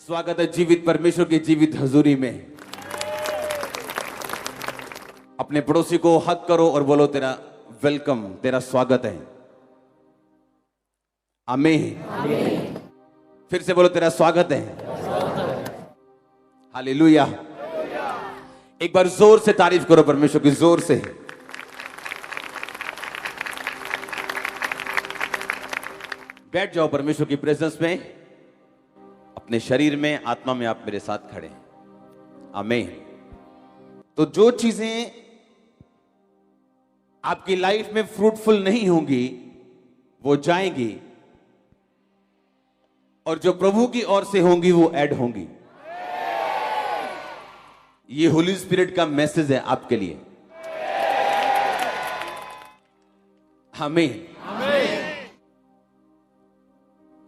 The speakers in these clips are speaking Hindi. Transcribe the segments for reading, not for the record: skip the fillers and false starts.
स्वागत है जीवित परमेश्वर की जीवित हजूरी में। अपने पड़ोसी को हक करो और बोलो तेरा वेलकम, तेरा स्वागत है। आमीन। फिर से बोलो तेरा स्वागत है। हालेलुया। एक बार जोर से तारीफ करो परमेश्वर की, जोर से। बैठ जाओ परमेश्वर की प्रेजेंस में, अपने शरीर में, आत्मा में आप मेरे साथ खड़े हैं। आमीन। तो जो चीजें आपकी लाइफ में फ्रूटफुल नहीं होंगी वो जाएंगी, और जो प्रभु की ओर से होंगी वो ऐड होंगी। ये होली स्पिरिट का मैसेज है आपके लिए। आमीन।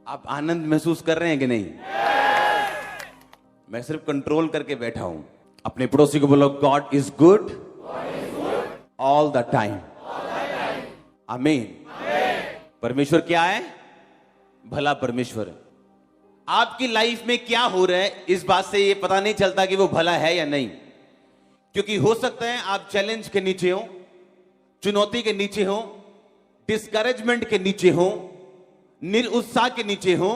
आप आनंद महसूस कर रहे हैं कि नहीं? मैं सिर्फ कंट्रोल करके बैठा हूं। अपने पड़ोसी को बोलो God is good all the time. आमीन। परमेश्वर क्या है? भला परमेश्वर। आपकी लाइफ में क्या हो रहा है इस बात से ये पता नहीं चलता कि वो भला है या नहीं, क्योंकि हो सकता है आप चैलेंज के नीचे हो, चुनौती के नीचे हो, डिस्करेजमेंट के नीचे हो, निरुत्साह के नीचे हो,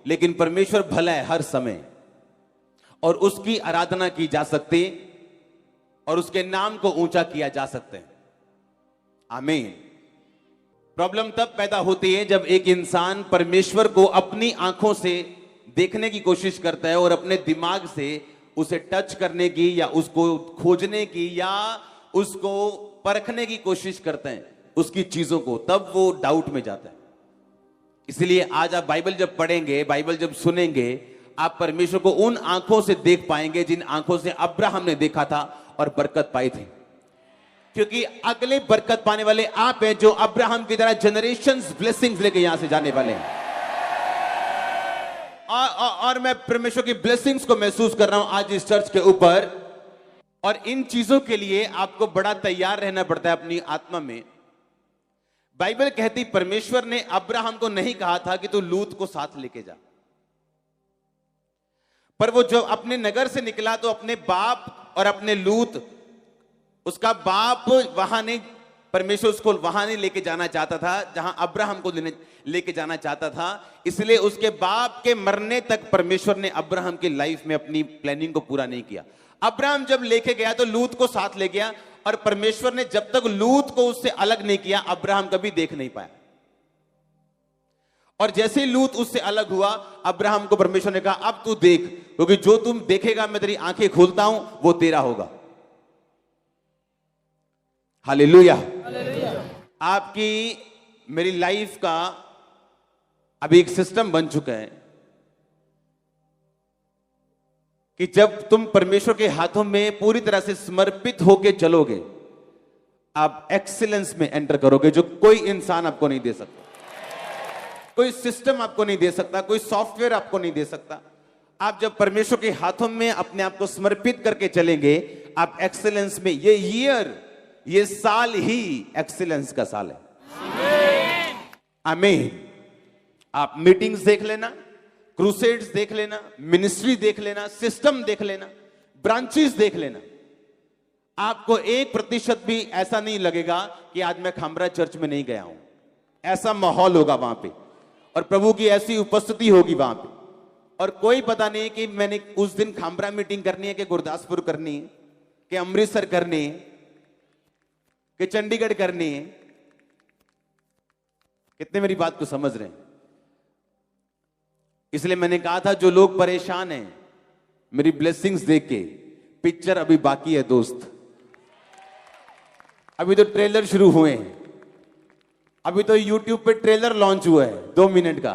लेकिन परमेश्वर भला है हर समय, और उसकी आराधना की जा सकती और उसके नाम को ऊंचा किया जा सकता है। आमीन। प्रॉब्लम तब पैदा होती है जब एक इंसान परमेश्वर को अपनी आंखों से देखने की कोशिश करता है और अपने दिमाग से उसे टच करने की या उसको खोजने की या उसको परखने की कोशिश करते हैं, उसकी चीजों को, तब वो डाउट में जाता है। इसलिए आज आप बाइबल जब पढ़ेंगे, बाइबल जब सुनेंगे, आप परमेश्वर को उन आंखों से देख पाएंगे जिन आंखों से अब्राहम ने देखा था और बरकत पाई थी, क्योंकि अगले बरकत पाने वाले आप हैं जो अब्राहम की तरह जनरेशंस ब्लेसिंग्स लेके यहां से जाने वाले हैं। और मैं परमेश्वर की ब्लेसिंग्स को महसूस कर रहा हूं आज इस चर्च के ऊपर, और इन चीजों के लिए आपको बड़ा तैयार रहना पड़ता है अपनी आत्मा में। बाइबल कहती परमेश्वर ने अब्राहम को नहीं कहा था कि तू लूत को साथ लेके जा, पर वो जब अपने नगर से निकला तो अपने बाप और अपने लूत, उसका बाप वहां नहीं, परमेश्वर उसको वहां नहीं लेके जाना चाहता था जहां अब्राहम को लेके जाना चाहता था। इसलिए उसके बाप के मरने तक परमेश्वर ने अब्राहम की लाइफ में अपनी प्लानिंग को पूरा नहीं किया। अब्राहम जब लेके गया तो लूत को साथ ले गया, और परमेश्वर ने जब तक लूत को उससे अलग नहीं किया अब्राहम कभी देख नहीं पाया। और जैसे ही लूत उससे अलग हुआ, अब्राहम को परमेश्वर ने कहा अब तू देख, क्योंकि जो तुम देखेगा मैं तेरी आंखें खोलता हूं वो तेरा होगा। हालेलुया। आपकी मेरी लाइफ का अभी एक सिस्टम बन चुका है कि जब तुम परमेश्वर के हाथों में पूरी तरह से समर्पित होकर चलोगे, आप एक्सीलेंस में एंटर करोगे, जो कोई इंसान आपको नहीं दे सकता, कोई सिस्टम आपको नहीं दे सकता, कोई सॉफ्टवेयर आपको नहीं दे सकता। आप जब परमेश्वर के हाथों में अपने आप को समर्पित करके चलेंगे, आप एक्सीलेंस में, ये साल ही एक्सीलेंस का साल है। आमीन। आप मीटिंग्स देख लेना, क्रूसेड्स देख लेना, मिनिस्ट्री देख लेना, सिस्टम देख लेना, ब्रांचेस देख लेना, आपको 1% भी ऐसा नहीं लगेगा कि आज मैं खामरा चर्च में नहीं गया हूं। ऐसा माहौल होगा वहां पे, और प्रभु की ऐसी उपस्थिति होगी वहां पे, और कोई पता नहीं कि मैंने उस दिन खामरा मीटिंग करनी है कि गुरदासपुर करनी है कि अमृतसर करनी है कि चंडीगढ़ करनी है। कितने मेरी बात को समझ रहे हैं? इसलिए मैंने कहा था जो लोग परेशान हैं मेरी ब्लेसिंग्स देख के, पिक्चर अभी बाकी है दोस्त। अभी तो ट्रेलर शुरू हुए हैं, अभी तो YouTube पे ट्रेलर लॉन्च हुआ है 2 मिनट का।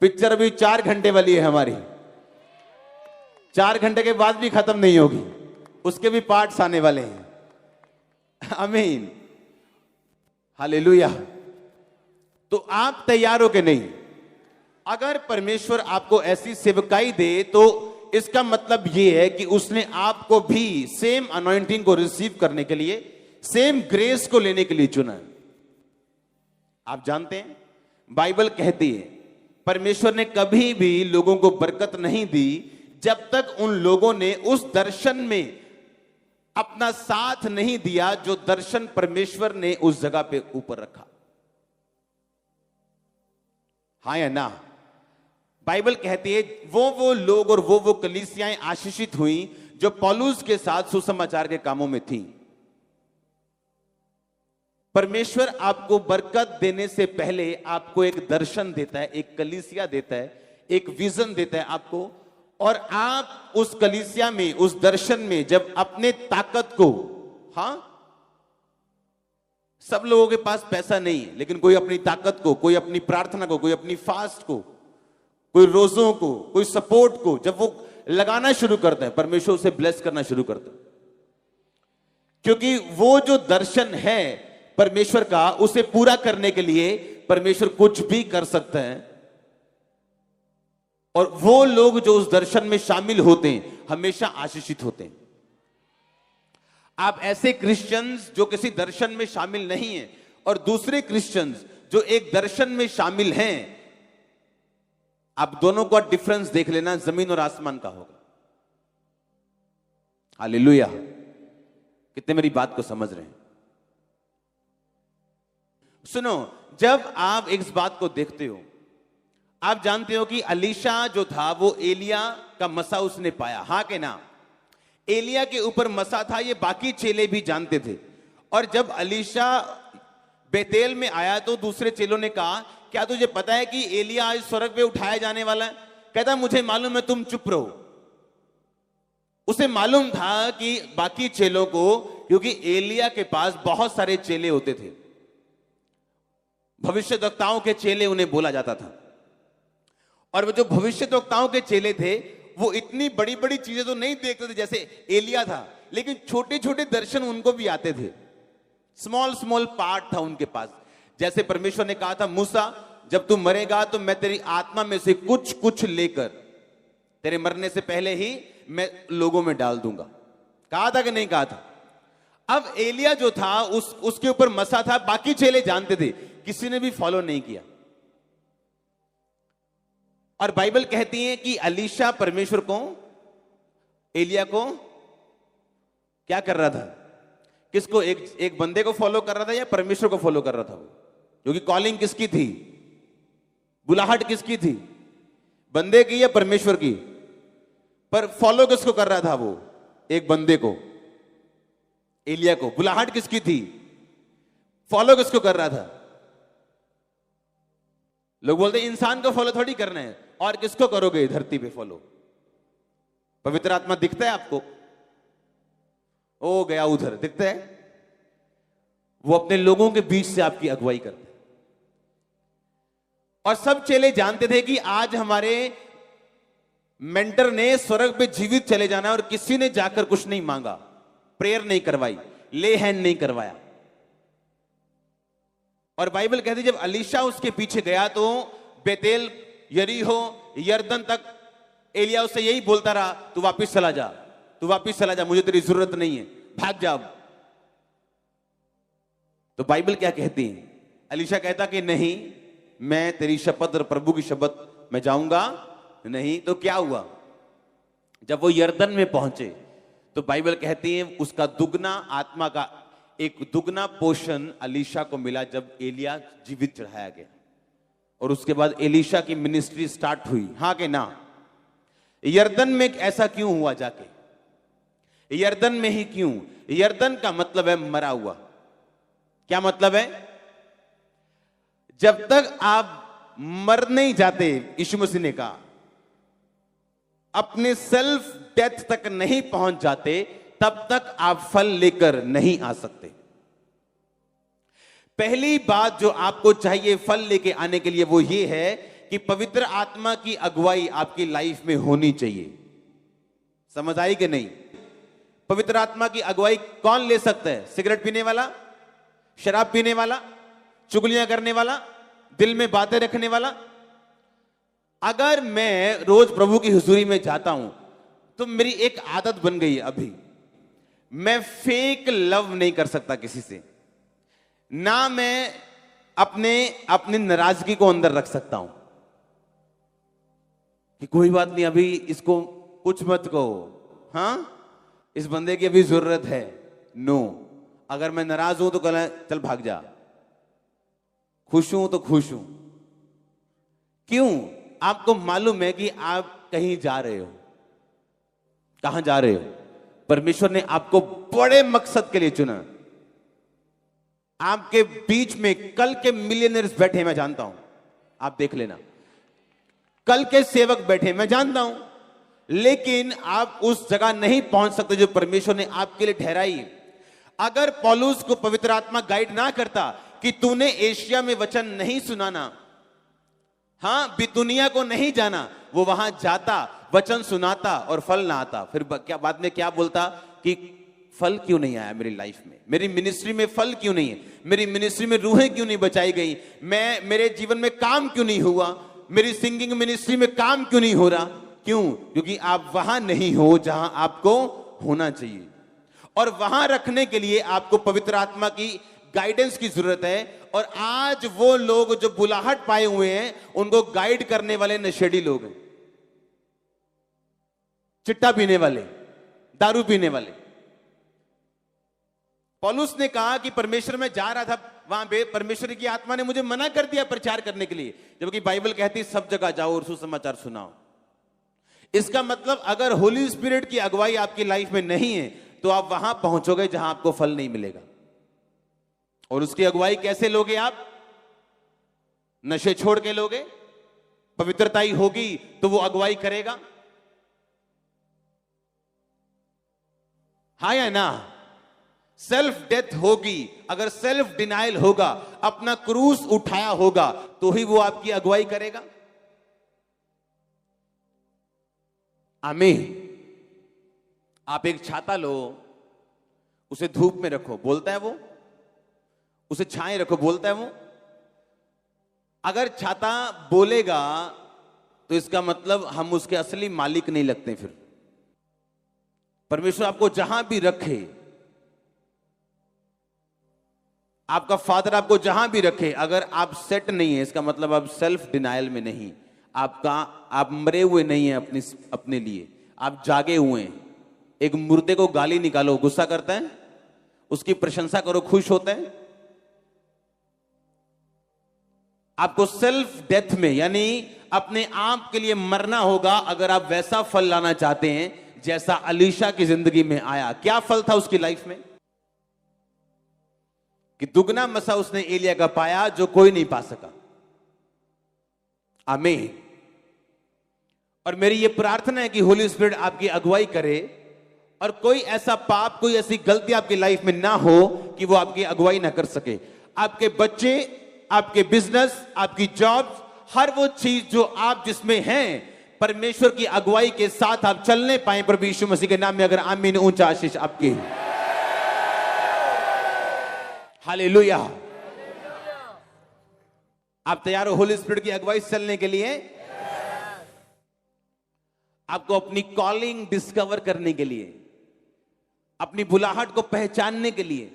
पिक्चर अभी 4 घंटे वाली है हमारी, 4 घंटे के बाद भी खत्म नहीं होगी, उसके भी पार्ट्स आने वाले हैं। आमीन। हालेलुया। तो आप तैयार हो कि नहीं? अगर परमेश्वर आपको ऐसी सेवकाई दे तो इसका मतलब यह है कि उसने आपको भी सेम अनॉइंटिंग को रिसीव करने के लिए, सेम ग्रेस को लेने के लिए चुना है। आप जानते हैं बाइबल कहती है परमेश्वर ने कभी भी लोगों को बरकत नहीं दी जब तक उन लोगों ने उस दर्शन में अपना साथ नहीं दिया जो दर्शन परमेश्वर ने उस जगह पे ऊपर रखा। हाँ या ना? बाइबल कहती है वो लोग और वो कलीसियाएं आशीषित हुई जो पौलुस के साथ सुसमाचार के कामों में थी। परमेश्वर आपको बरकत देने से पहले आपको एक दर्शन देता है, एक कलीसिया देता है, एक विजन देता है आपको, और आप उस कलीसिया में, उस दर्शन में जब अपने ताकत को, हाँ, सब लोगों के पास पैसा नहीं है, लेकिन कोई अपनी ताकत को, कोई अपनी प्रार्थना को, कोई अपनी फास्ट को, कोई रोजों को, कोई सपोर्ट को जब वो लगाना शुरू करते हैं, परमेश्वर उसे ब्लेस करना शुरू करता है। क्योंकि वो जो दर्शन है परमेश्वर का, उसे पूरा करने के लिए परमेश्वर कुछ भी कर सकते हैं। और वो लोग जो उस दर्शन में शामिल होते हैं हमेशा आशीषित होते हैं। आप ऐसे क्रिश्चियंस जो किसी दर्शन में शामिल नहीं हैं और दूसरे क्रिश्चियंस जो एक दर्शन में शामिल हैं, आप दोनों का डिफरेंस देख लेना, जमीन और आसमान का होगा। हालेलुया! कितने मेरी बात को समझ रहे हैं? सुनो, जब आप इस बात को देखते हो, आप जानते हो कि अलीशा जो था वो एलिया का मसा उसने पाया, हाँ के ना? एलिया के ऊपर मसा था, ये बाकी चेले भी जानते थे। और जब अलीशा बेतेल में आया तो दूसरे चेलों ने कहा, क्या तुझे पता है कि एलिया आज स्वर्ग पे उठाया जाने वाला है? कहता मुझे मालूम है, तुम चुप रहो। उसे मालूम था कि बाकी चेलों को, क्योंकि एलिया के पास बहुत सारे चेले होते थे, भविष्यद्वक्ताओं के चेले उन्हें बोला जाता था। और वो जो भविष्यद्वक्ताओं के चेले थे वो इतनी बड़ी बड़ी चीजें तो नहीं देखते थे जैसे एलिया था, लेकिन छोटे छोटे दर्शन उनको भी आते थे। स्मॉल स्मॉल पार्ट था उनके पास। जैसे परमेश्वर ने कहा था, मूसा जब तू मरेगा तो मैं तेरी आत्मा में से कुछ कुछ लेकर तेरे मरने से पहले ही मैं लोगों में डाल दूंगा। कहा था कि नहीं कहा था? अब एलिया जो था उसके ऊपर मसा था, बाकी चेले जानते थे, किसी ने भी फॉलो नहीं किया। और बाइबल कहती है कि अलीशा परमेश्वर को, एलिया को क्या कर रहा था? किसको? एक बंदे को फॉलो कर रहा था या परमेश्वर को फॉलो कर रहा था? वो, क्योंकि कॉलिंग किसकी थी? बुलाहट किसकी थी? बंदे की या परमेश्वर की? पर फॉलो किसको कर रहा था? वो एक बंदे को, एलिया को। बुलाहट किसकी थी? फॉलो किसको कर रहा था? लोग बोलते इंसान को फॉलो थोड़ी करना है, और किसको करोगे धरती पे फॉलो? पवित्र आत्मा दिखता है आपको? ओ गया उधर, दिखता है? वो अपने लोगों के बीच से आपकी अगुवाई करते हैं। और सब चेले जानते थे कि आज हमारे मेंटर ने स्वर्ग पे जीवित चले जाना है, और किसी ने जाकर कुछ नहीं मांगा, प्रेयर नहीं करवाई, ले हैंड नहीं करवाया। और बाइबल कहती जब अलीशा उसके पीछे गया तो बेतेल, यरीहो, यरदन तक एलिया उससे यही बोलता रहा, तू वापिस चला जा, तू वापिस चला जा, मुझे तेरी जरूरत नहीं है, भाग जा। तो बाइबल क्या कहती है? अलीशा कहता कि नहीं, मैं तेरी शपथ और प्रभु की शपथ मैं जाऊंगा नहीं। तो क्या हुआ? जब वो यरदन में पहुंचे तो बाइबल कहती है उसका दुगना आत्मा का एक दुगना पोषण अलीशा को मिला जब एलिया जीवित चढ़ाया गया। और उसके बाद एलीशा की मिनिस्ट्री स्टार्ट हुई, हाँ कि ना? यरदन में ऐसा क्यों हुआ? जाके यरदन में ही क्यों? यरदन का मतलब है मरा हुआ। क्या मतलब है? जब तक आप मर नहीं जाते, यीशु मसीह ने कहा, अपने सेल्फ डेथ तक नहीं पहुंच जाते, तब तक आप फल लेकर नहीं आ सकते। पहली बात जो आपको चाहिए फल लेके आने के लिए वो ये है कि पवित्र आत्मा की अगुवाई आपकी लाइफ में होनी चाहिए। समझ आई कि नहीं? पवित्र आत्मा की अगुवाई कौन ले सकता है? सिगरेट पीने वाला, शराब पीने वाला, चुगलियां करने वाला, दिल में बातें रखने वाला? अगर मैं रोज प्रभु की हुजूरी में जाता हूं तो मेरी एक आदत बन गई है अभी, मैं फेक लव नहीं कर सकता किसी से, ना मैं अपनी नाराजगी को अंदर रख सकता हूं कि कोई बात नहीं, अभी इसको कुछ मत कहो, हाँ इस बंदे की अभी जरूरत है, नो। अगर मैं नाराज हूं तो कहना चल भाग जा, खुश हूं तो खुश हूं। क्यों? आपको मालूम है कि आप कहीं जा रहे हो। कहां जा रहे हो? परमेश्वर ने आपको बड़े मकसद के लिए चुना। आपके बीच में कल के मिलियनर्स बैठे, मैं जानता हूं, आप देख लेना, कल के सेवक बैठे, मैं जानता हूं, लेकिन आप उस जगह नहीं पहुंच सकते जो परमेश्वर ने आपके लिए ठहराई। अगर पौलुस को पवित्र आत्मा गाइड ना करता कि तूने एशिया में वचन नहीं सुनाना, हाँ बितुनिया को नहीं जाना, वो वहां जाता, वचन सुनाता और फल ना आता। फिर क्या बाद में क्या बोलता कि फल क्यों नहीं आया मेरी लाइफ में, मेरी मिनिस्ट्री में फल क्यों नहीं है, मेरी मिनिस्ट्री में रूहें क्यों नहीं बचाई गई, मेरे जीवन में काम क्यों नहीं हुआ, मेरी सिंगिंग मिनिस्ट्री में काम क्यों नहीं हो रहा। क्यों? क्योंकि आप वहां नहीं हो जहां आपको होना चाहिए। और वहां रखने के लिए आपको पवित्र आत्मा की गाइडेंस की जरूरत है। और आज वो लोग जो बुलाहट पाए हुए हैं, उनको गाइड करने वाले नशेड़ी लोग हैं, चिट्टा पीने वाले, दारू पीने वाले। पौलुस ने कहा कि परमेश्वर में जा रहा था, वहां पे परमेश्वर की आत्मा ने मुझे मना कर दिया प्रचार करने के लिए, जबकि बाइबल कहती सब जगह जाओ और सुसमाचार सुनाओ। इसका मतलब अगर होली स्पिरिट की अगुवाई आपकी लाइफ में नहीं है तो आप वहां पहुंचोगे जहां आपको फल नहीं मिलेगा। और उसकी अगुवाई कैसे लोगे आप? नशे छोड़ के लोगे, पवित्रताई होगी तो वो अगुवाई करेगा, हाँ या ना? सेल्फ डेथ होगी, अगर सेल्फ डिनाइल होगा, अपना क्रूस उठाया होगा, तो ही वो आपकी अगुवाई करेगा। आमीन। आप एक छाता लो, उसे धूप में रखो, बोलता है वो, उसे छाए रखो, बोलता है वो। अगर छाता बोलेगा तो इसका मतलब हम उसके असली मालिक नहीं लगते। फिर परमेश्वर आपको जहां भी रखे, आपका फादर आपको जहां भी रखे, अगर आप सेट नहीं है, इसका मतलब आप सेल्फ डिनायल में नहीं, आप मरे हुए नहीं हैं अपने लिए, आप जागे हुए हैं। एक मुर्दे को गाली निकालो, गुस्सा करता है? उसकी प्रशंसा करो, खुश होता है? आपको सेल्फ डेथ में, यानी अपने आप के लिए मरना होगा अगर आप वैसा फल लाना चाहते हैं जैसा अलीशा की जिंदगी में आया। क्या फल था उसकी लाइफ में? कि दुगना मसा उसने एलिया का पाया जो कोई नहीं पा सका। आमीन। और मेरी यह प्रार्थना है कि होली स्पिरिट आपकी अगुवाई करे और कोई ऐसा पाप, कोई ऐसी गलती आपकी लाइफ में ना हो कि वो आपकी अगुवाई ना कर सके। आपके बच्चे, आपके बिजनेस, आपकी जॉब, हर वो चीज जो आप जिसमें हैं, परमेश्वर की अगुवाई के साथ आप चलने पाए प्रभु यीशु मसीह के नाम में। अगर आमीन, ऊंचा आशीष आपकी। हालेलुया। आप तैयार हो होली स्पिरिट की अगुवाई से चलने के लिए? आपको अपनी कॉलिंग डिस्कवर करने के लिए, अपनी बुलाहट को पहचानने के लिए,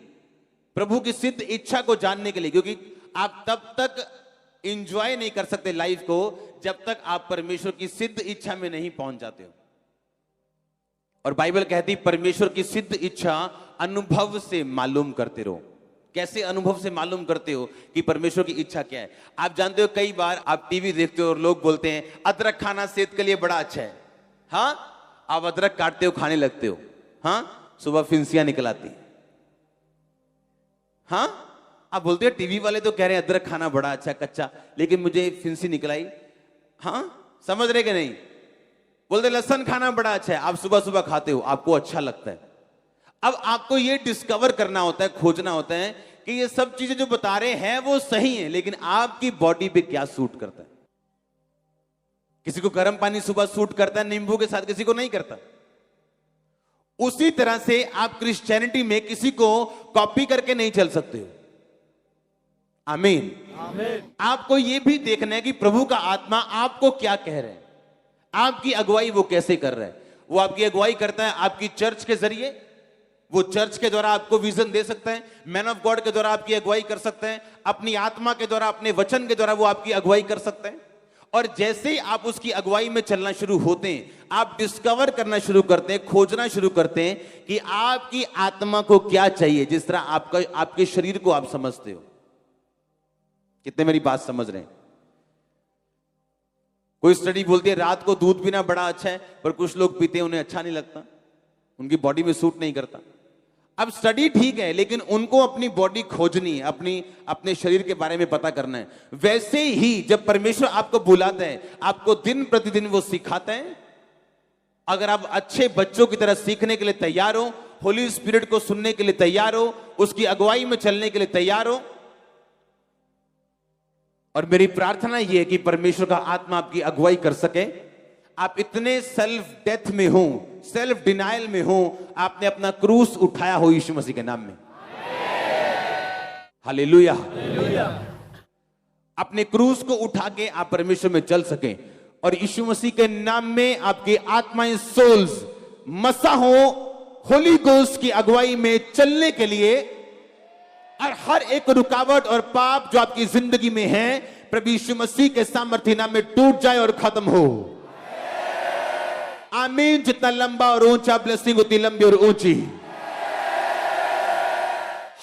प्रभु की सिद्ध इच्छा को जानने के लिए, क्योंकि आप तब तक एंजॉय नहीं कर सकते लाइफ को जब तक आप परमेश्वर की सिद्ध इच्छा में नहीं पहुंच जाते हो। और बाइबल कहती परमेश्वर की सिद्ध इच्छा अनुभव से मालूम करते रहो। कैसे अनुभव से मालूम करते हो कि परमेश्वर की इच्छा क्या है? आप जानते हो कई बार आप टीवी देखते हो और लोग बोलते हैं अदरक खाना सेहत के लिए बड़ा अच्छा है। हाँ, आप अदरक काटते हो, खाने लगते हो, हाँ, सुबह फिंसियां निकल आती। हाँ, आप बोलते हो टीवी वाले तो कह रहे हैं अदरक खाना बड़ा अच्छा कच्चा, लेकिन मुझे फिंसी निकल आई। हाँ, समझ रहे कि नहीं? बोलते लहसुन खाना बड़ा अच्छा है, आप सुबह सुबह खाते हो, आपको अच्छा लगता है। अब आपको ये डिस्कवर करना होता है, खोजना होता है कि ये सब चीजें जो बता रहे हैं वो सही है, लेकिन आपकी बॉडी पे क्या सूट करता है। किसी को गर्म पानी सुबह सूट करता है नींबू के साथ, किसी को नहीं करता। उसी तरह से आप क्रिश्चियनिटी में किसी को कॉपी करके नहीं चल सकते हो। आमीन। आपको यह भी देखना है कि प्रभु का आत्मा आपको क्या कह रहे हैं, आपकी अगुवाई वो कैसे कर रहा है। वो आपकी अगुवाई करता है आपकी चर्च के जरिए, वो चर्च के द्वारा आपको विजन दे सकता है, मैन ऑफ गॉड के द्वारा आपकी अगुवाई कर सकते हैं, अपनी आत्मा के द्वारा, अपने वचन के द्वारा वो आपकी अगुवाई कर सकते हैं। और जैसे ही आप उसकी अगुवाई में चलना शुरू होते हैं, आप डिस्कवर करना शुरू करते हैं, खोजना शुरू करते हैं कि आपकी आत्मा को क्या चाहिए, जिस तरह आपके शरीर को आप समझते हो। कितने मेरी बात समझ रहे हैं? कोई स्टडी बोलती है रात को दूध पीना बड़ा अच्छा है, पर कुछ लोग पीते हैं, उन्हें अच्छा नहीं लगता, उनकी बॉडी में सूट नहीं करता। अब स्टडी ठीक है, लेकिन उनको अपनी बॉडी खोजनी है, अपने शरीर के बारे में पता करना है। वैसे ही जब परमेश्वर आपको बुलाता है, आपको दिन प्रतिदिन वो सिखाता है। अगर आप अच्छे बच्चों की तरह सीखने के लिए तैयार हो, होली स्पिरिट को सुनने के लिए तैयार हो, उसकी अगुवाई में चलने के लिए तैयार हो, और मेरी प्रार्थना यह है कि परमेश्वर का आत्मा आपकी अगुवाई कर सके। आप इतने सेल्फ डेथ में हो, सेल्फ डिनायल में हो, आपने अपना क्रूस उठाया हो यीशु मसीह के नाम में। हालेलुया। अपने क्रूस को उठा के आप परमेश्वर में चल सके, और यीशु मसीह के नाम में आपकी आत्माएं, सोल्स मसा हो होली गोस्ट की अगुवाई में चलने के लिए, और हर एक रुकावट और पाप जो आपकी जिंदगी में है, प्रभु यीशु मसीह के सामर्थ्य नाम में टूट जाए और खत्म हो। आमीन। जितना लंबा और ऊंचा ब्लेसिंग, उतनी लंबी और ऊंची।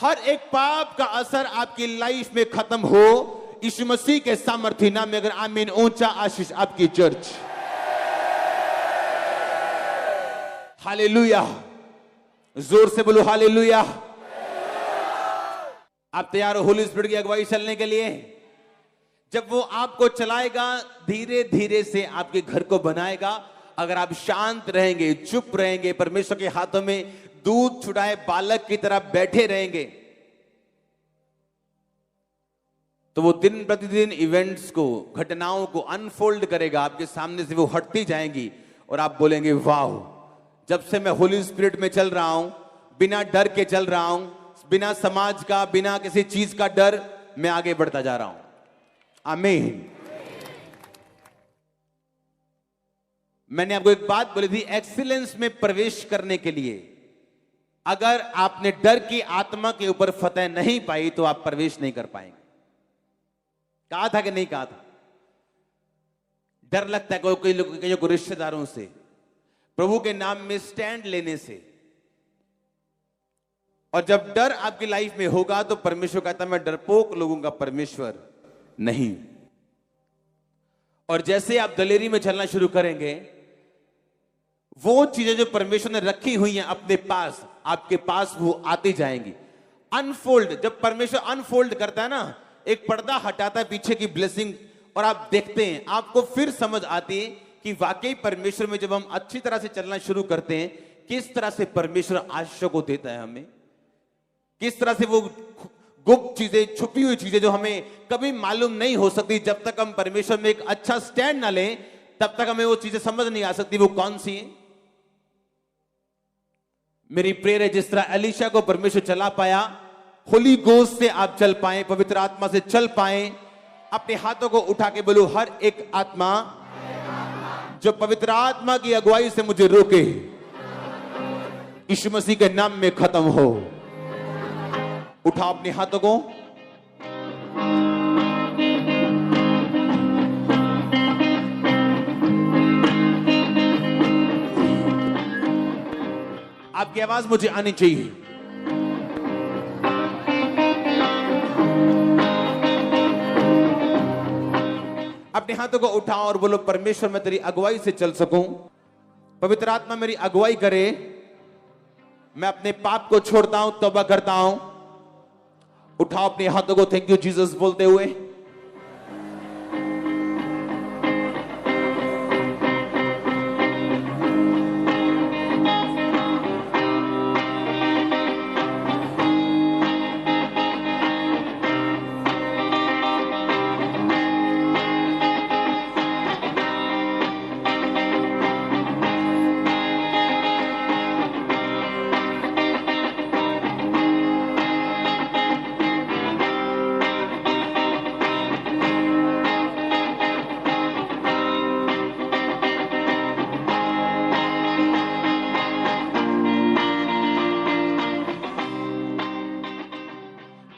हर एक पाप का असर आपकी लाइफ में खत्म हो यीशु मसीह के सामर्थ्य नाम में। अगर आमीन, ऊंचा आशीष आपकी चर्च। हालेलुया। जोर से बोलो हालेलुया। आप तैयार हो होली स्पिरिट की अगुवाई चलने के लिए? जब वो आपको चलाएगा, धीरे धीरे से आपके घर को बनाएगा। अगर आप शांत रहेंगे, चुप रहेंगे, परमेश्वर के हाथों में दूध छुड़ाए बालक की तरह बैठे रहेंगे, तो वो दिन प्रतिदिन इवेंट्स को, घटनाओं को अनफोल्ड करेगा। आपके सामने से वो हटती जाएंगी और आप बोलेंगे वाह, जब से मैं होली स्पिरिट में चल रहा हूं, बिना डर के चल रहा हूं, बिना समाज का, बिना किसी चीज का डर, मैं आगे बढ़ता जा रहा हूं। आमीन। मैंने आपको एक बात बोली थी, एक्सीलेंस में प्रवेश करने के लिए अगर आपने डर की आत्मा के ऊपर फतह नहीं पाई तो आप प्रवेश नहीं कर पाएंगे। कहा था कि नहीं कहा था? डर लगता है कई को रिश्तेदारों से, प्रभु के नाम में स्टैंड लेने से। और जब डर आपकी लाइफ में होगा तो परमेश्वर कहता है मैं डरपोक लोगों का परमेश्वर नहीं। और जैसे आप दलेरी में चलना शुरू करेंगे, वो चीजें जो परमेश्वर ने रखी हुई हैं अपने पास, आपके पास वो आती जाएंगी। अनफोल्ड, जब परमेश्वर अनफोल्ड करता है ना, एक पर्दा हटाता है पीछे की ब्लेसिंग, और आप देखते हैं, आपको फिर समझ आती है कि वाकई परमेश्वर में जब हम अच्छी तरह से चलना शुरू करते हैं, किस तरह से परमेश्वर आशीषों को देता है हमें, किस तरह से वो गुप्त चीजें, छुपी हुई चीजें जो हमें कभी मालूम नहीं हो सकती, जब तक हम परमेश्वर में एक अच्छा स्टैंड ना लें, तब तक हमें वो चीजें समझ नहीं आ सकती वो कौन सी है। मेरी प्रेयर है जिस तरह एलीशा को परमेश्वर चला पाया, होली गोस्ट से आप चल पाए, पवित्र आत्मा से चल पाए। अपने हाथों को उठा के बोलो, हर एक आत्मा जो पवित्र आत्मा की अगुवाई से मुझे रोके, यीशु मसीह के नाम में खत्म हो। उठाओ अपने हाथों को। आपकी आवाज मुझे आनी चाहिए। अपने हाथों को उठाओ और बोलो, परमेश्वर मैं तेरी अगुवाई से चल सकूं, पवित्र आत्मा मेरी अगुवाई करे, मैं अपने पाप को छोड़ता हूं, तौबा करता हूं। उठाओ अपने हाथों को थैंक यू जीसस बोलते हुए।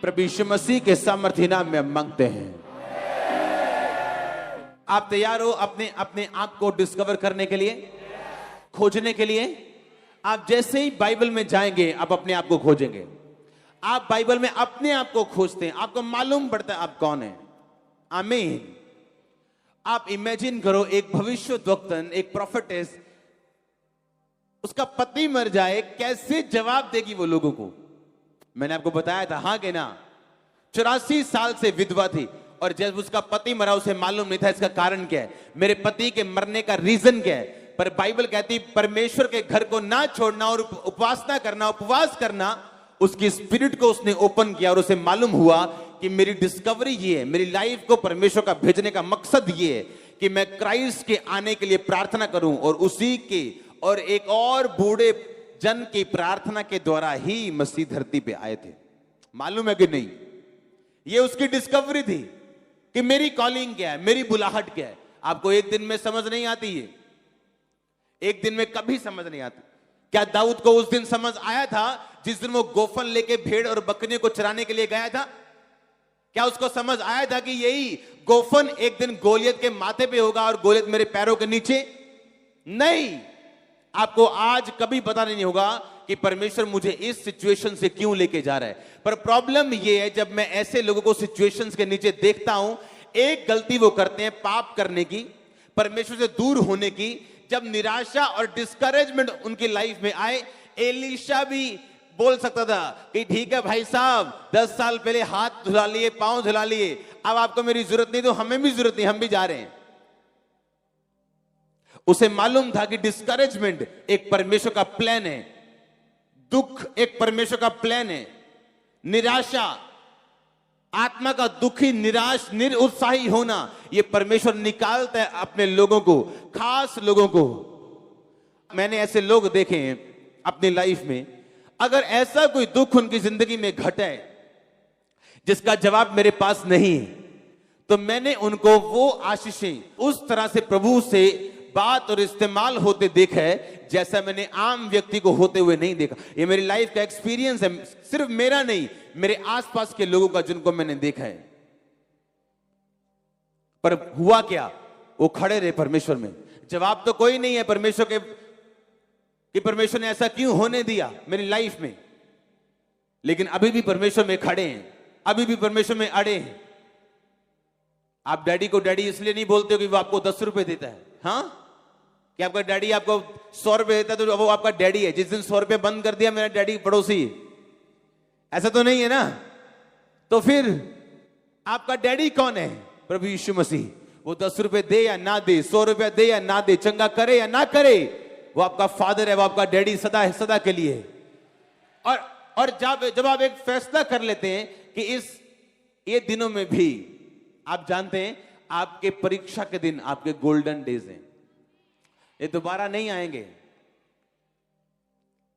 प्रभु यीशु मसीह के सामर्थ्य नाम में मांगते हैं। आप तैयार हो अपने अपने आप को डिस्कवर करने के लिए, खोजने के लिए? आप जैसे ही बाइबल में जाएंगे आप अपने आप को खोजेंगे। आप बाइबल में अपने आप को खोजते हैं, आपको मालूम पड़ता है आप कौन है। आमीन। आप इमेजिन करो, एक भविष्यद्वक्तन, एक प्रोफेटेस, उसका पति मर जाए, कैसे जवाब देगी वो लोगों को? मैंने आपको बताया था, हाँ कि ना? 84 साल से विधवा थी और जब उसका पति मरा उसे मालूम नहीं था इसका कारण क्या है, मेरे पति के मरने का रीजन क्या है। पर बाइबल कहती परमेश्वर के घर को ना छोड़ना और उपासना करना, उपवास करना, उसकी स्पिरिट को उसने ओपन किया और उसे मालूम हुआ कि मेरी डिस्कवरी ये है, मेरी लाइफ को परमेश्वर का भेजने का मकसद ये है कि मैं क्राइस्ट के आने के लिए प्रार्थना करूं और उसी के और एक और बूढ़े जन की प्रार्थना के द्वारा ही मसीह धरती पे आए थे। मालूम है कि नहीं? ये उसकी डिस्कवरी थी कि मेरी कॉलिंग क्या है, मेरी बुलाहट क्या है। आपको एक दिन में समझ नहीं आती है, एक दिन में कभी समझ नहीं आती। क्या दाऊद को उस दिन समझ आया था जिस दिन वो गोफन लेके भेड़ और बकरियों को चराने के लिए गया था? क्या उसको समझ आया था कि यही गोफन एक दिन गोलियत के माथे पे होगा और गोलियत मेरे पैरों के नीचे? नहीं। आपको आज कभी पता नहीं होगा कि परमेश्वर मुझे इस सिचुएशन से क्यों लेके जा रहा है। पर प्रॉब्लम यह है, जब मैं ऐसे लोगों को सिचुएशंस के नीचे देखता हूं, एक गलती वो करते हैं पाप करने की, परमेश्वर से दूर होने की। जब निराशा और डिस्करेजमेंट उनकी लाइफ में आए, एलीशा भी बोल सकता था कि ठीक है भाई साहब, 10 साल पहले हाथ धुला लिए, पांव धुला लिए, अब आपको मेरी जरूरत नहीं, तो हमें भी जरूरत नहीं, हम भी जा रहे हैं। उसे मालूम था कि डिस्करेजमेंट एक परमेश्वर का प्लान है, दुख एक परमेश्वर का प्लान है, निराशा, आत्मा का दुखी, निराश, निरुत्साही होना, यह परमेश्वर निकालता है अपने लोगों को, खास लोगों को। मैंने ऐसे लोग देखे हैं अपनी लाइफ में, अगर ऐसा कोई दुख उनकी जिंदगी में घटे जिसका जवाब मेरे पास नहीं है, तो मैंने उनको वो आशीषें उस तरह से प्रभु से बात और इस्तेमाल होते देखा है जैसा मैंने आम व्यक्ति को होते हुए नहीं देखा। ये मेरी लाइफ का एक्सपीरियंस है, सिर्फ मेरा नहीं, मेरे आसपास के लोगों का जिनको मैंने देखा है। पर हुआ क्या? वो खड़े रहे परमेश्वर में। जवाब तो कोई नहीं है परमेश्वर के कि परमेश्वर ने ऐसा क्यों होने दिया मेरी लाइफ में, लेकिन अभी भी परमेश्वर में खड़े हैं, अभी भी परमेश्वर में अड़े हैं। आप डैडी को डैडी इसलिए नहीं बोलते हो कि वो आपको 10 रुपए देता है, हाँ? कि आपका डैडी आपको 100 रुपए देता है तो वो आपका डैडी है। जिस दिन 100 रुपए बंद कर दिया, मेरा डैडी पड़ोसी, ऐसा तो नहीं है ना? तो फिर आपका डैडी कौन है? प्रभु यीशु मसीह। वो 10 रुपए दे या ना दे, 100 रुपया दे या ना दे, चंगा करे या ना करे, वो आपका फादर है, वो आपका डैडी सदा है, सदा के लिए। और जब आप एक फैसला कर लेते हैं कि ये दिनों में भी, आप जानते हैं आपके परीक्षा के दिन आपके गोल्डन डेज हैं, ये दोबारा नहीं आएंगे।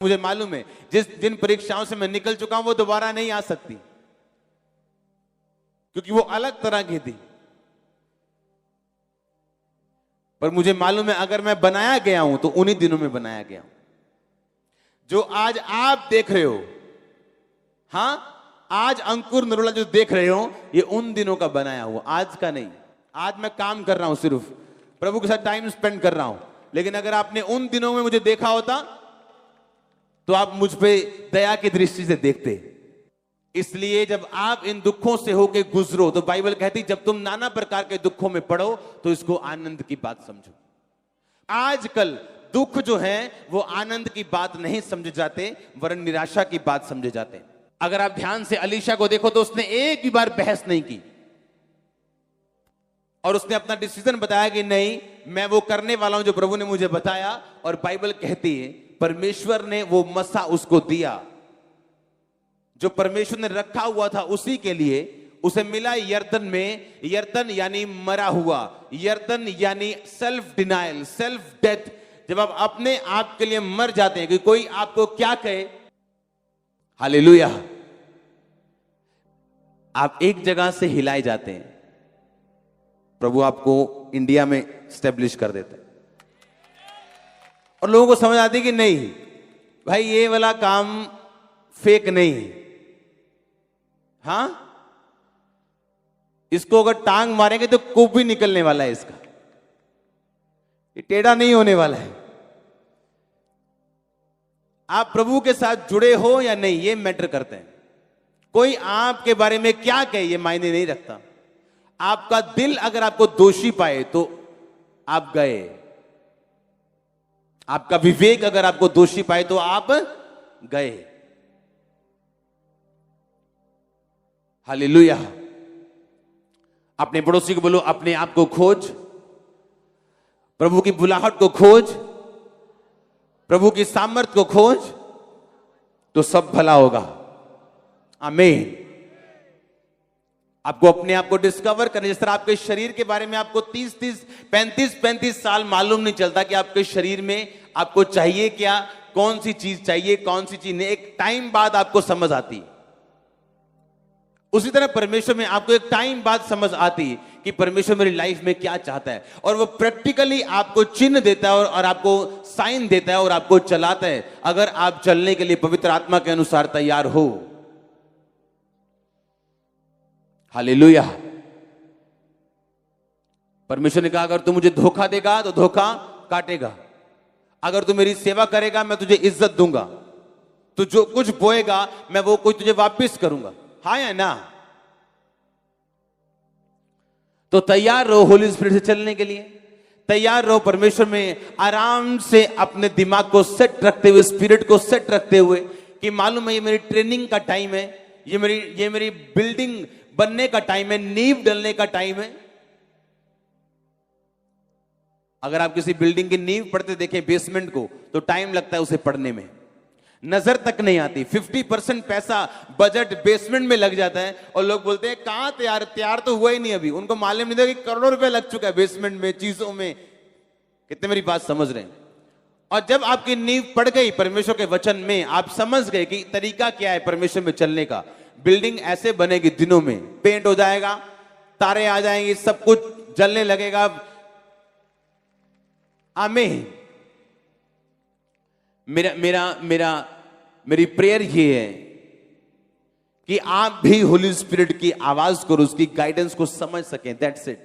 मुझे मालूम है जिन परीक्षाओं से मैं निकल चुका हूं वो दोबारा नहीं आ सकती, क्योंकि वो अलग तरह की थी। पर मुझे मालूम है अगर मैं बनाया गया हूं तो उन्हीं दिनों में बनाया गया हूं। जो आज आप देख रहे हो, हां, आज अंकुर नरोला जो देख रहे हो, ये उन दिनों का बनाया हुआ, आज का नहीं। आज मैं काम कर रहा हूं, सिर्फ प्रभु के साथ टाइम स्पेंड कर रहा हूं। लेकिन अगर आपने उन दिनों में मुझे देखा होता तो आप मुझ पे दया की दृष्टि से देखते। इसलिए जब आप इन दुखों से होके गुजरो तो बाइबल कहती जब तुम नाना प्रकार के दुखों में पड़ो तो इसको आनंद की बात समझो। आजकल दुख जो है वो आनंद की बात नहीं समझे जाते, वरन निराशा की बात समझे जाते। अगर आप ध्यान से अलीशा को देखो तो उसने एक भी बार बहस नहीं की और उसने अपना डिसीजन बताया कि नहीं, मैं वो करने वाला हूं जो प्रभु ने मुझे बताया। और बाइबल कहती है परमेश्वर ने वो मसा उसको दिया जो परमेश्वर ने रखा हुआ था उसी के लिए। उसे मिला यर्दन में, यर्दन यानी मरा हुआ, यर्दन यानी सेल्फ डिनायल, सेल्फ डेथ। जब आप अपने आप के लिए मर जाते हैं कि कोई आपको क्या कहे, हालेलुया, आप एक जगह से हिलाए जाते हैं, प्रभु आपको इंडिया में स्टैब्लिश कर देता है। और लोगों को समझ आती है कि नहीं भाई ये वाला काम फेक नहीं है, हाँ, इसको अगर टांग मारेंगे तो कुछ भी निकलने वाला है इसका। ये टेढ़ा नहीं होने वाला है। आप प्रभु के साथ जुड़े हो या नहीं, ये मैटर करते हैं। कोई आपके बारे में क्या कहे ये मायने नहीं रखता। आपका दिल अगर आपको दोषी पाए तो आप गए। आपका विवेक अगर आपको दोषी पाए तो आप गए। हालेलुया। अपने पड़ोसी को बोलो, अपने आप को खोज, प्रभु की बुलाहट को खोज, प्रभु की सामर्थ को खोज, तो सब भला होगा। आमीन। आपको अपने आप को डिस्कवर करना। जिस तरह आपके शरीर के बारे में आपको 35 साल मालूम नहीं चलता कि आपके शरीर में आपको चाहिए क्या, कौन सी चीज चाहिए, कौन सी चीज नहीं, एक टाइम बाद आपको समझ आती। उसी तरह परमेश्वर में आपको एक टाइम बाद समझ आती कि परमेश्वर मेरी लाइफ में क्या चाहता है, और वो प्रैक्टिकली आपको चिन्ह देता है और आपको साइन देता है और आपको चलाता है, अगर आप चलने के लिए पवित्र आत्मा के अनुसार तैयार हो। हालेलुया। परमेश्वर ने कहा, अगर तू मुझे धोखा देगा तो धोखा काटेगा, अगर तू मेरी सेवा करेगा मैं तुझे इज्जत दूंगा, तू जो कुछ बोएगा मैं वो कुछ तुझे वापस करूंगा। हाँ या ना? तो तैयार रहो होली स्पिरिट से चलने के लिए। तैयार रहो परमेश्वर में आराम से अपने दिमाग को सेट रखते हुए, स्पिरिट को सेट रखते हुए कि मालूम है ये मेरी ट्रेनिंग का टाइम है, ये मेरी बिल्डिंग बनने का टाइम है, नींव डलने का टाइम है। अगर आप किसी बिल्डिंग की नींव पढ़ते देखें बेसमेंट को, तो टाइम लगता है उसे पढ़ने में, नजर तक नहीं आती। 50% पैसा बजट बेसमेंट में लग जाता है और लोग बोलते हैं कहां तैयार तो हुआ ही नहीं अभी। उनको मालूम नहीं था कि करोड़ों रुपए लग चुका है बेसमेंट में, चीजों में। कितने मेरी बात समझ रहे हैं? और जब आपकी नींव पड़ गई परमेश्वर के वचन में, आप समझ गए कि तरीका क्या है परमेश्वर में चलने का, बिल्डिंग ऐसे बनेगी, दिनों में पेंट हो जाएगा, तारे आ जाएंगे, सब कुछ जलने लगेगा। आमीन। मेरी प्रेयर ये है कि आप भी होली स्पिरिट की आवाज को, उसकी गाइडेंस को समझ सकें। That's it.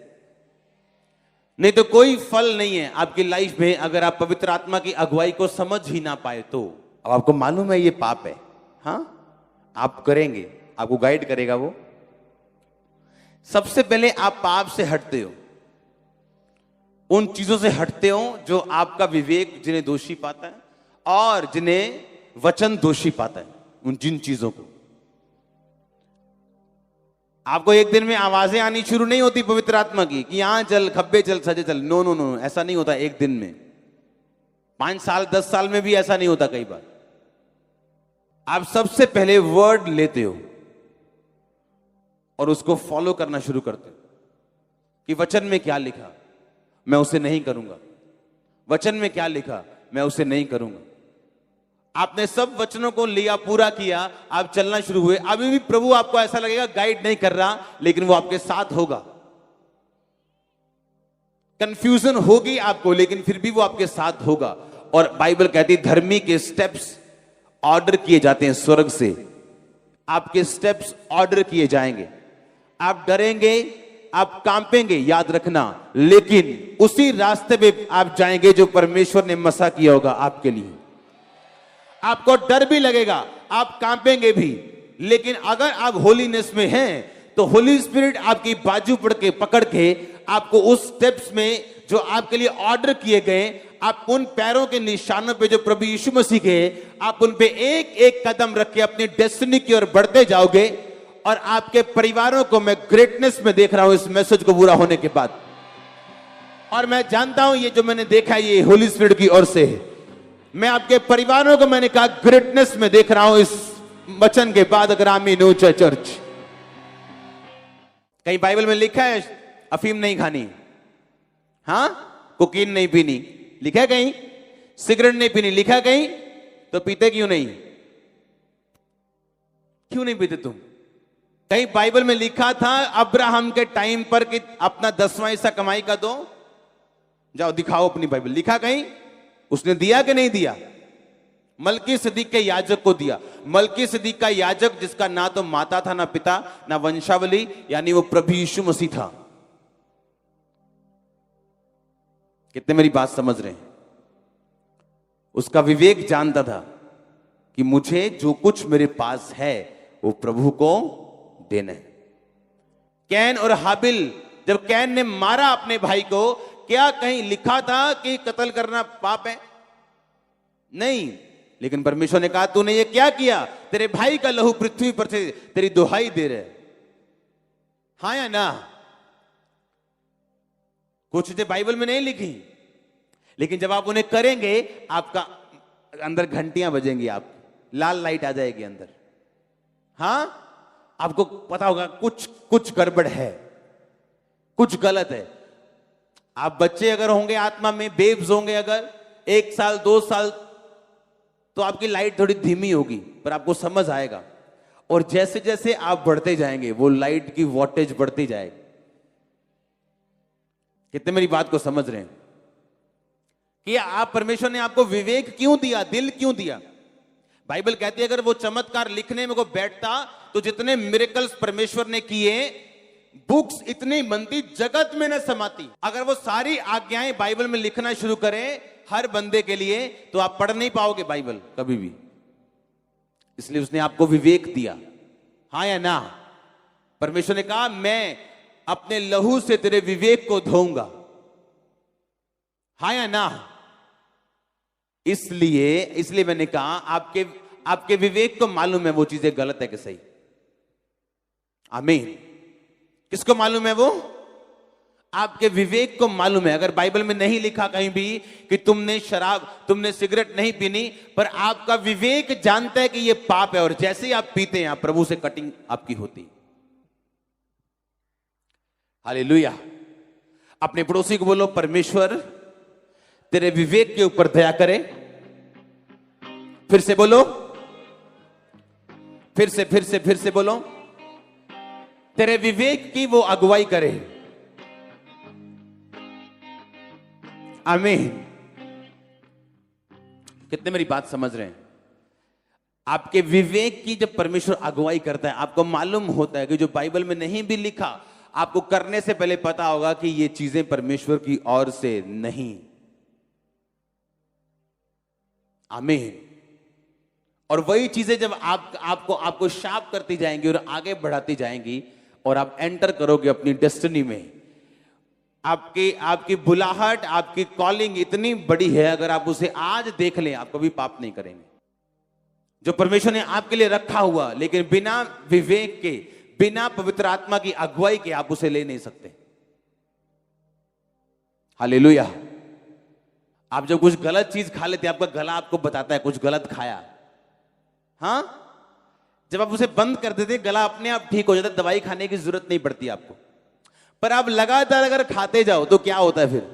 नहीं तो कोई फल नहीं है आपकी लाइफ में अगर आप पवित्र आत्मा की अगुवाई को समझ ही ना पाए तो। अब आपको मालूम है ये पाप है, हाँ, आप करेंगे, आपको गाइड करेगा वो। सबसे पहले आप पाप से हटते हो, उन चीजों से हटते हो जो आपका विवेक जिन्हें दोषी पाता है और जिन्हें वचन दोषी पाता है, उन जिन चीजों को। आपको एक दिन में आवाजें आनी शुरू नहीं होती पवित्र आत्मा की कि यहां चल, खब्बे चल, सजे चल। नो नो नो, ऐसा नहीं होता एक दिन में। 5 साल 10 साल में भी ऐसा नहीं होता। कई बार आप सबसे पहले वर्ड लेते हो और उसको फॉलो करना शुरू करते हो कि वचन में क्या लिखा मैं उसे नहीं करूंगा, वचन में क्या लिखा मैं उसे नहीं करूंगा। आपने सब वचनों को लिया, पूरा किया, आप चलना शुरू हुए। अभी भी प्रभु आपको ऐसा लगेगा गाइड नहीं कर रहा, लेकिन वो आपके साथ होगा। कंफ्यूजन होगी आपको, लेकिन फिर भी वो आपके साथ होगा। और बाइबल कहती है धर्मी के स्टेप्स ऑर्डर किए जाते हैं स्वर्ग से। आपके स्टेप्स ऑर्डर किए जाएंगे। आप डरेंगे, आप कांपेंगे, याद रखना, लेकिन उसी रास्ते पे आप जाएंगे जो परमेश्वर ने मसा किया होगा आपके लिए। आपको डर भी लगेगा, आप कांपेंगे भी, लेकिन अगर आप होलीनेस में हैं तो होली स्पिरिट आपकी बाजू पकड़ के आपको उस स्टेप्स में जो आपके लिए ऑर्डर किए गए, आप उन पैरों के निशानों पे जो प्रभु यीशु मसीह के, आप उन पे एक एक कदम रख के अपनी डेस्टिनी की ओर बढ़ते जाओगे। और आपके परिवारों को मैं ग्रेटनेस में देख रहा हूं इस मैसेज को पूरा होने के बाद। और मैं जानता हूं ये जो मैंने देखा है ये होली स्पिरिट की ओर से है। मैं आपके परिवारों को, मैंने कहा, ग्रेटनेस में देख रहा हूं इस वचन के बाद। अगर आमीन हो चर्च। कहीं बाइबल में लिखा है अफीम नहीं खानी, हाँ, कोकीन नहीं पीनी, लिखा है कहीं? सिगरेट नहीं पीनी, लिखा है कहीं? तो पीते क्यों नहीं? क्यों नहीं पीते तुम? कहीं बाइबल में लिखा था अब्राहम के टाइम पर कि अपना 10वां हिस्सा कमाई का दो? जाओ दिखाओ अपनी बाइबल, लिखा कहीं? उसने दिया कि नहीं दिया? मलकी सिद्दीक के याजक को दिया। मलकी सिद्दीक का याजक जिसका ना तो माता था, ना पिता, ना वंशावली, यानी वो प्रभु यीशु मसीह था। कितने मेरी बात समझ रहे हैं? उसका विवेक जानता था कि मुझे जो कुछ मेरे पास है वो प्रभु को देना है। कैन और हाबिल, जब कैन ने मारा अपने भाई को, क्या कहीं लिखा था कि कत्ल करना पाप है? नहीं। लेकिन परमेश्वर ने कहा तूने ये क्या किया? तेरे भाई का लहू पृथ्वी पर से तेरी दुहाई दे रहे। हाँ या ना? कुछ चीजें बाइबल में नहीं लिखी, लेकिन जब आप उन्हें करेंगे आपका अंदर घंटियां बजेंगी, आप लाल लाइट आ जाएगी अंदर। हाँ, आपको पता होगा कुछ गड़बड़ है, कुछ गलत है। आप बच्चे अगर होंगे आत्मा में, बेब्स होंगे अगर 1 साल 2 साल, तो आपकी लाइट थोड़ी धीमी होगी, पर आपको समझ आएगा। और जैसे जैसे आप बढ़ते जाएंगे वो लाइट की वोल्टेज बढ़ती जाएगी। कितने मेरी बात को समझ रहे हैं? कि आप, परमेश्वर ने आपको विवेक क्यों दिया, दिल क्यों दिया? बाइबल कहती है अगर वो चमत्कार लिखने में को बैठता तो जितने मिरेकल्स परमेश्वर ने किए, बुक्स इतनी बनती जगत में न समाती। अगर वो सारी आज्ञाएं बाइबल में लिखना शुरू करें हर बंदे के लिए, तो आप पढ़ नहीं पाओगे बाइबल कभी भी। इसलिए उसने आपको विवेक दिया। हाँ या ना? परमेश्वर ने कहा मैं अपने लहू से तेरे विवेक को धोऊंगा। हाँ या ना? इसलिए मैंने कहा आपके विवेक को मालूम है वो चीजें गलत है कि सही। आमीन। किसको मालूम है वो? आपके विवेक को मालूम है। अगर बाइबल में नहीं लिखा कहीं भी कि तुमने सिगरेट नहीं पीनी, पर आपका विवेक जानता है कि ये पाप है, और जैसे ही आप पीते हैं आप प्रभु से कटिंग आपकी होती। हालेलुया। अपने पड़ोसी को बोलो परमेश्वर तेरे विवेक के ऊपर दया करे। फिर से बोलो, फिर से बोलो, तेरे विवेक की वो अगुवाई करे। आमीन। कितने मेरी बात समझ रहे हैं? आपके विवेक की जब परमेश्वर अगुवाई करता है, आपको मालूम होता है कि जो बाइबल में नहीं भी लिखा, आपको करने से पहले पता होगा कि ये चीजें परमेश्वर की ओर से नहीं। आमीन। और वही चीजें जब आपको शार्प करती जाएंगी और आगे बढ़ाती जाएंगी, और आप एंटर करोगे अपनी डेस्टिनी में। आपकी बुलाहट, आपकी कॉलिंग इतनी बड़ी है, अगर आप उसे आज देख लें आप कभी पाप नहीं करेंगे। जो परमेश्वर ने आपके लिए रखा हुआ, लेकिन बिना विवेक के, बिना पवित्र आत्मा की अगुवाई के आप उसे ले नहीं सकते। हालेलुया। आप जब कुछ गलत चीज खा लेते हैं, आपका गला आपको बताता है कुछ गलत खाया। हाँ, जब आप उसे बंद कर देते, गला अपने आप ठीक हो जाता है, दवाई खाने की जरूरत नहीं पड़ती आपको। पर आप लगातार अगर खाते जाओ तो क्या होता है? फिर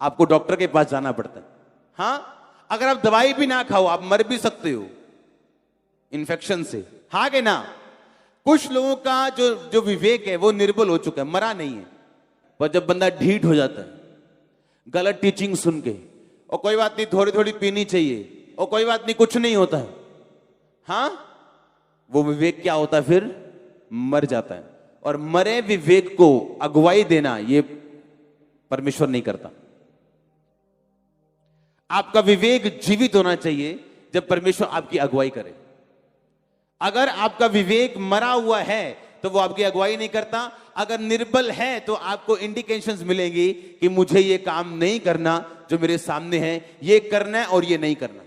आपको डॉक्टर के पास जाना पड़ता है। हाँ, अगर आप दवाई भी ना खाओ आप मर भी सकते हो इन्फेक्शन से। हाँ कि ना? कुछ लोगों का जो विवेक है वो निर्बल हो चुका है, मरा नहीं है। पर जब बंदा ढीठ हो जाता है गलत टीचिंग सुन के, और कोई बात नहीं थोड़ी थोड़ी पीनी चाहिए, और कोई बात नहीं कुछ नहीं होता है, हाँ, वो विवेक क्या होता है? फिर मर जाता है। और मरे विवेक को अगुवाई देना ये परमेश्वर नहीं करता। आपका विवेक जीवित होना चाहिए जब परमेश्वर आपकी अगुवाई करे। अगर आपका विवेक मरा हुआ है तो वो आपकी अगुवाई नहीं करता। अगर निर्बल है तो आपको इंडिकेशंस मिलेंगी कि मुझे ये काम नहीं करना जो मेरे सामने है, ये करना है और ये नहीं करना।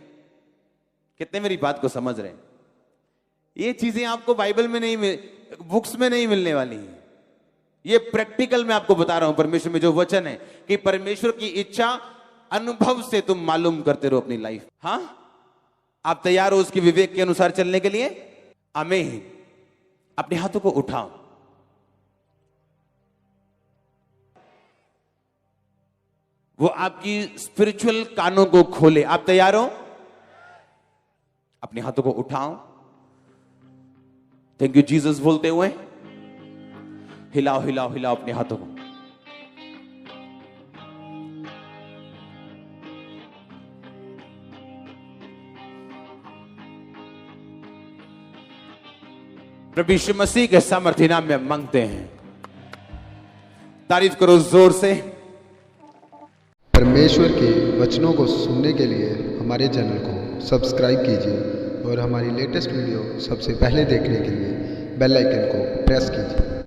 कितने मेरी बात को समझ रहे हैं? ये चीजें आपको बाइबल में नहीं, बुक्स में नहीं मिलने वाली हैं। ये प्रैक्टिकल में आपको बता रहा हूं। परमेश्वर में जो वचन है कि परमेश्वर की इच्छा अनुभव से तुम मालूम करते रहो अपनी लाइफ। हाँ, आप तैयार हो उसकी विवेक के अनुसार चलने के लिए? आमीन। अपने हाथों को उठाओ। वो आपकी स्पिरिचुअल कानों को खोले। आप तैयार हो? अपने हाथों को उठाओ। थैंक यू जीसस बोलते हुए हिलाओ हिलाओ हिलाओ अपने हाथों को। प्रभु यीशु मसीह के सामर्थ्य नाम में मांगते हैं। तारीफ करो जोर से। परमेश्वर के वचनों को सुनने के लिए हमारे चैनल को सब्सक्राइब कीजिए और हमारी लेटेस्ट वीडियो सबसे पहले देखने के लिए बेल आइकन को प्रेस कीजिए।